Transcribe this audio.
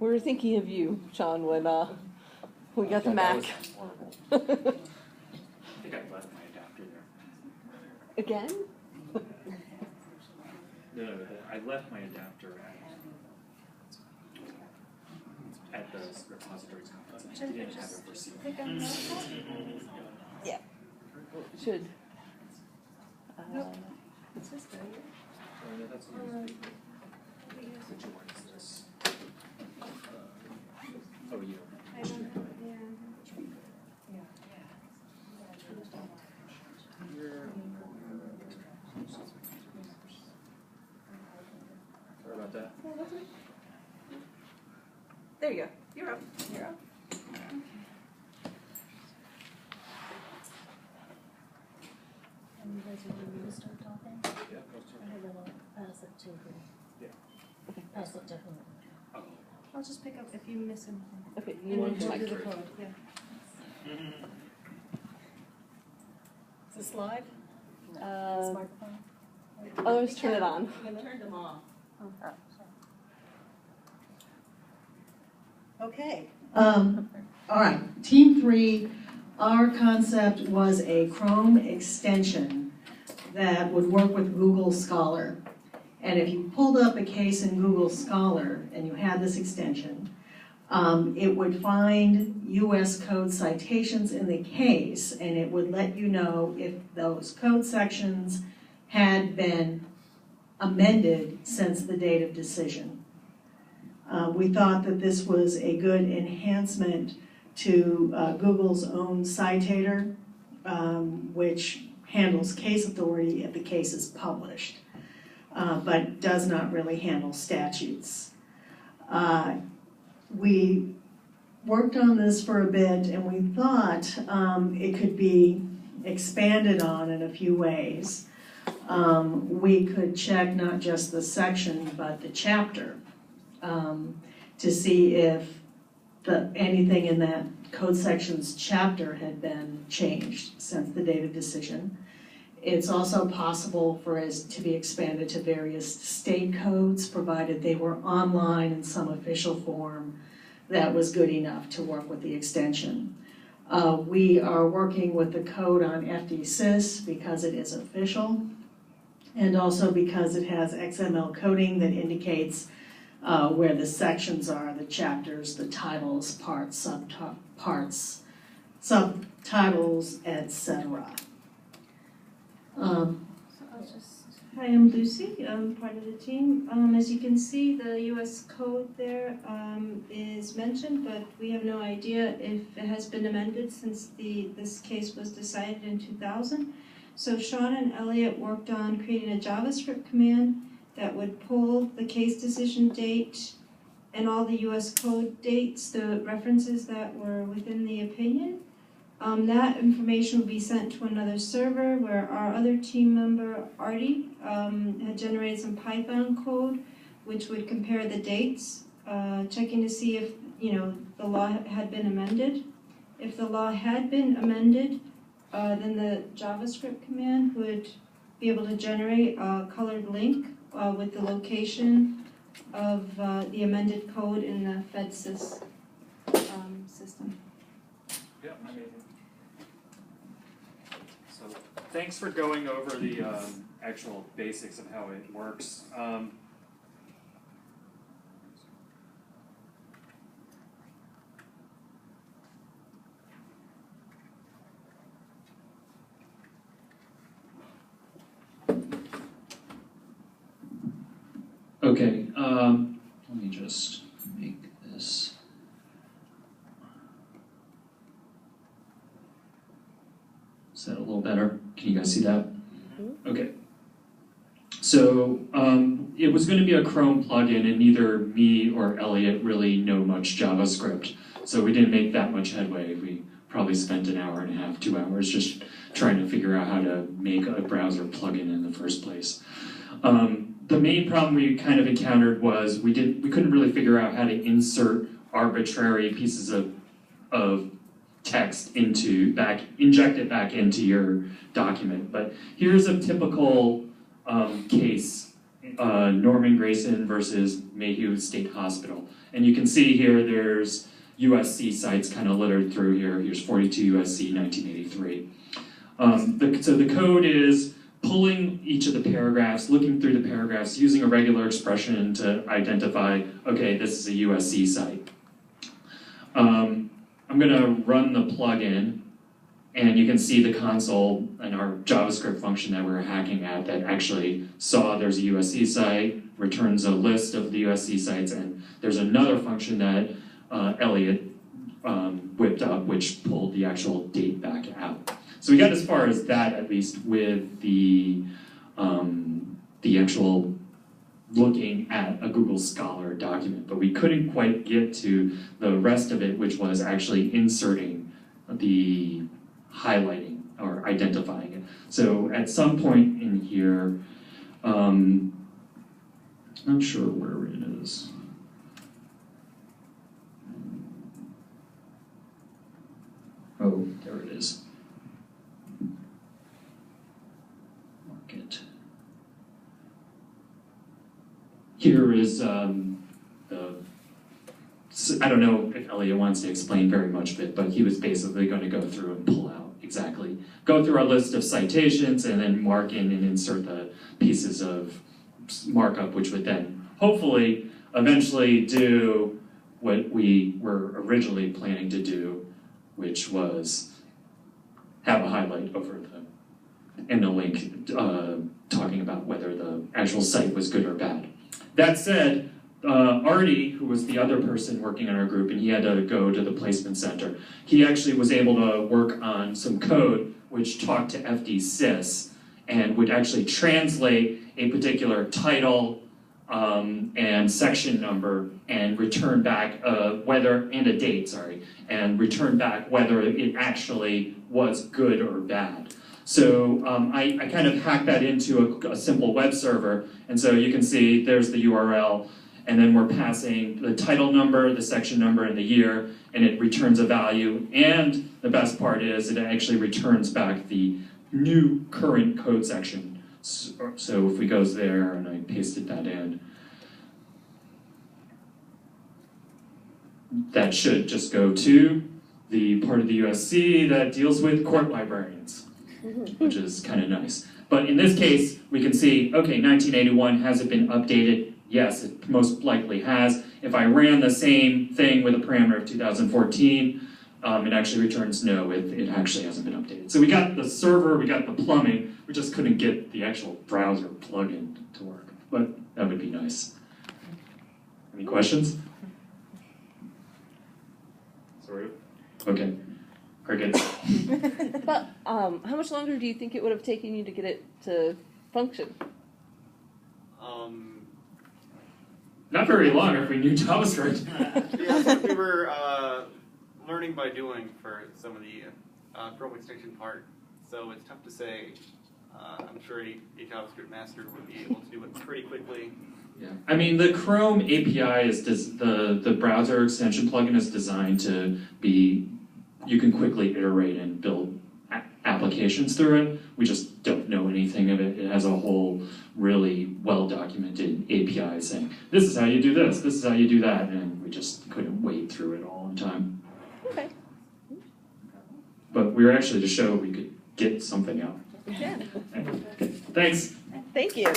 We were thinking of you, Sean, when we got the Mac. That was horrible. I think I left my adapter there. Again? No, I left my adapter at the repositories conference. I didn't have it received. Yeah. Should. It's this guy. Oh, yeah, that's which one is this? Oh, you. I don't know, yeah. Sorry about that. There you go. You're up. You're up. And you guys are ready to start talking? Yeah, And then I'll pass it to who? Yeah. Okay. Pass it to who? Oh. I'll just pick up if you miss anything. Okay, And you then want to do mic the here. code, yeah. Is this live? Uh, Smartphone? oh, let's turn it on. Turned them off. Oh. Okay. All right. Team 3, our concept was a Chrome extension that would work with Google Scholar. And if you pulled up a case in Google Scholar and you had this extension, it would find US code citations in the case, and it would let you know if those code sections had been amended since the date of decision. We thought that this was a good enhancement to Google's own citator, which handles case authority if the case is published, but does not really handle statutes. We worked on this for a bit, and we thought it could be expanded on in a few ways. We could check not just the section, but the chapter to see if anything in that code section's chapter had been changed since the date of decision. It's also possible for it to be expanded to various state codes, provided they were online in some official form that was good enough to work with the extension. We are working with the code on FDSys because it is official, and also because it has XML coding that indicates where the sections are, the chapters, the titles, parts, subtitles, etc. Hi, I'm Lucy. I'm part of the team. As you can see, the US code there is mentioned, but we have no idea if it has been amended since this case was decided in 2000. So Sean and Elliot worked on creating a JavaScript command that would pull the case decision date and all the US code dates, the references that were within the opinion. That information would be sent to another server where our other team member, Artie, had generated some Python code which would compare the dates, checking to see if the law had been amended. If the law had been amended, then the JavaScript command would be able to generate a colored link with the location of the amended code in the FedSys system. Yeah, amazing. So thanks for going over the actual basics of how it works. Okay, let me just make this. Is that a little better? Can you guys see that? Okay. So it was going to be a Chrome plugin, and neither me or Elliot really know much JavaScript, so we didn't make that much headway. We probably spent an hour and a half, 2 hours just trying to figure out how to make a browser plugin in the first place. The main problem we kind of encountered was we couldn't really figure out how to insert arbitrary pieces of text inject it back into your document. But here's a typical case, Norman Grayson versus Mayhew State Hospital. And you can see here there's USC sites kind of littered through here. Here's 42 USC 1983. So the code is pulling each of the paragraphs, looking through the paragraphs, using a regular expression to identify, okay, this is a USC site. I'm going to run the plugin, and you can see the console and our JavaScript function that we're hacking at that actually saw there's a USC site, returns a list of the USC sites, and there's another function that Elliot whipped up, which pulled the actual date back out. So we got as far as that, at least, with the actual looking at a Google Scholar document, but we couldn't quite get to the rest of it, which was actually inserting the highlighting or identifying it. So at some point in here, not sure where it is. Oh, there it is. Mark it. Here is I don't know if Elliot wants to explain very much of it, but he was basically going to go through and pull out exactly, go through our list of citations and then mark in and insert the pieces of markup, which would then hopefully eventually do what we were originally planning to do, which was have a highlight over and a link talking about whether the actual site was good or bad. That said, Artie, who was the other person working in our group, and he had to go to the placement center, he actually was able to work on some code which talked to FDsys and would actually translate a particular title and section number and return back whether, and a date, sorry, and return back whether it actually was good or bad. So I kind of hacked that into a simple web server, and so you can see there's the URL, and then we're passing the title number, the section number, and the year, and it returns a value, and the best part is it actually returns back the new current code section. So if we go there, and I pasted that in, that should just go to the part of the USC that deals with court librarians, which is kind of nice. But in this case, we can see, okay, 1981, has it been updated? Yes, it most likely has. If I ran the same thing with a parameter of 2014, it actually returns no, it actually hasn't been updated. So we got the server, we got the plumbing, we just couldn't get the actual browser plugin to work. But that would be nice. Any questions? Sorry. Okay. Crickets. But how much longer do you think it would have taken you to get it to function? Not very long if we knew JavaScript. Yeah, we were learning by doing for some of the Chrome extension part, so it's tough to say. I'm sure a JavaScript master would be able to do it pretty quickly. Yeah, I mean the Chrome API is the browser extension plugin is designed to be, you can quickly iterate and build applications through it. We just don't know anything of it. It has a whole really well-documented API saying, this is how you do this is how you do that, and we just couldn't wade through it all in time. Okay. But we were actually to show we could get something out. Yeah. Okay. Thanks. Thank you.